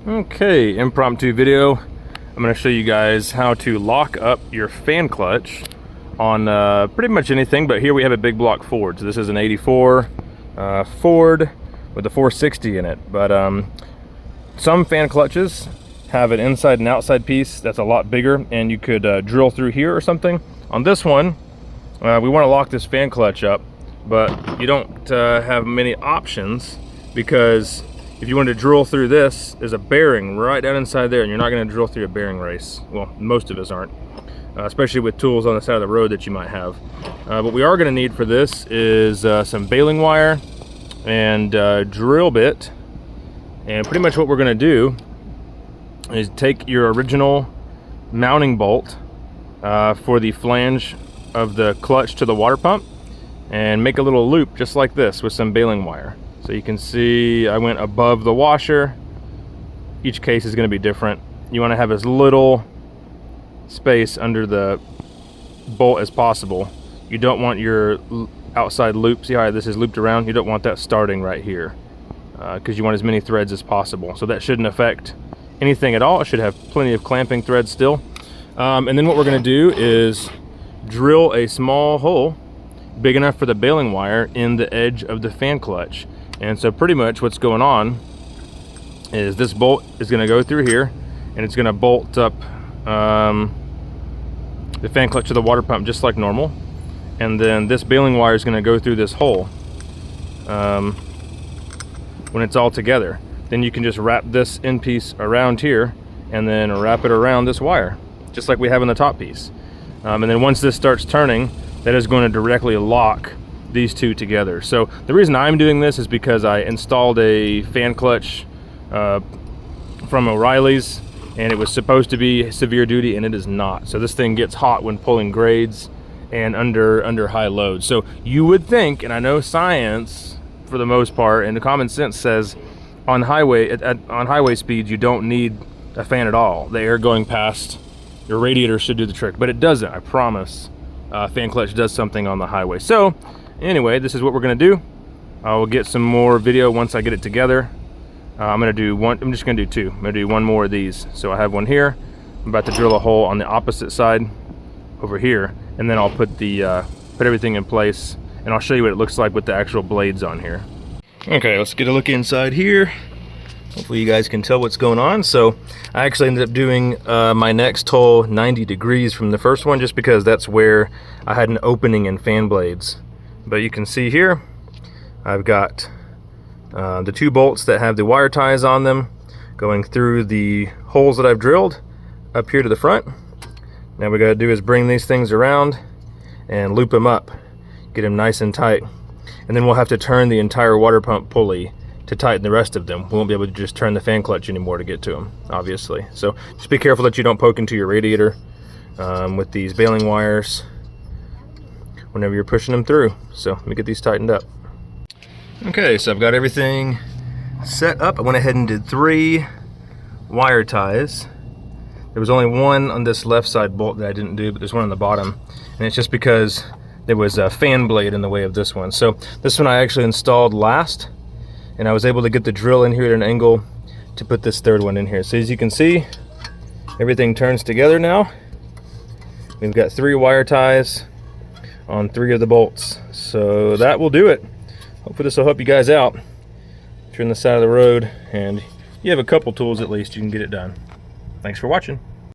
Okay, impromptu video. I'm going to show you guys how to lock up your fan clutch on pretty much anything, but here we have a big block Ford. So this is an 84 Ford with a 460 in it. But some fan clutches have an inside and outside piece that's a lot bigger, and you could drill through here or something. On this one, we want to lock this fan clutch up, but you don't have many options, because if you want to drill through this, there's a bearing right down inside there, and you're not going to drill through a bearing race. Well, most of us aren't, especially with tools on the side of the road that you might have. What we are going to need for this is some baling wire and drill bit. And pretty much what we're going to do is take your original mounting bolt for the flange of the clutch to the water pump and make a little loop just like this with some baling wire. So you can see I went above the washer. Each case is going to be different. You want to have as little space under the bolt as possible. You don't want your outside loop, see how this is looped around? You don't want that starting right here, because you want as many threads as possible. So that shouldn't affect anything at all. It should have plenty of clamping threads still. And then what we're going to do is drill a small hole big enough for the baling wire in the edge of the fan clutch. And so pretty much what's going on is this bolt is going to go through here, and it's going to bolt up the fan clutch to the water pump just like normal. And then this baling wire is going to go through this hole when it's all together. Then you can just wrap this end piece around here and then wrap it around this wire, just like we have in the top piece. And then once this starts turning, that is going to directly lock these two together. So the reason I'm doing this is because I installed a fan clutch from O'Reilly's, and it was supposed to be severe duty, and it is not. So this thing gets hot when pulling grades and under high load. So you would think, and I know science for the most part and the common sense says on highway speeds you don't need a fan at all. The air going past your radiator should do the trick, but it doesn't, I promise. Fan clutch does something on the highway. So anyway, this is what we're going to do. I will get some more video once I get it together. I'm just going to do two. I'm going to do one more of these. So I have one here. I'm about to drill a hole on the opposite side over here, and then I'll put everything in place, and I'll show you what it looks like with the actual blades on here. Okay, let's get a look inside here. Hopefully you guys can tell what's going on. So I actually ended up doing my next hole 90 degrees from the first one, just because that's where I had an opening in fan blades. But you can see here, I've got the two bolts that have the wire ties on them going through the holes that I've drilled up here to the front. Now we got to do is bring these things around and loop them up, get them nice and tight. And then we'll have to turn the entire water pump pulley to tighten the rest of them. We won't be able to just turn the fan clutch anymore to get to them, obviously. So just be careful that you don't poke into your radiator with these baling wires whenever you're pushing them through. So let me get these tightened up. Okay, so I've got everything set up. I went ahead and did 3 wire ties. There was only one on this left side bolt that I didn't do, but there's one on the bottom, and it's just because there was a fan blade in the way of this one. So this one I actually installed last, and I was able to get the drill in here at an angle to put this third one in here. So as you can see, everything turns together now. We've got 3 wire ties on 3 of the bolts. So that will do it. Hopefully this will help you guys out if you're on the side of the road and you have a couple tools at least, you can get it done. Thanks for watching.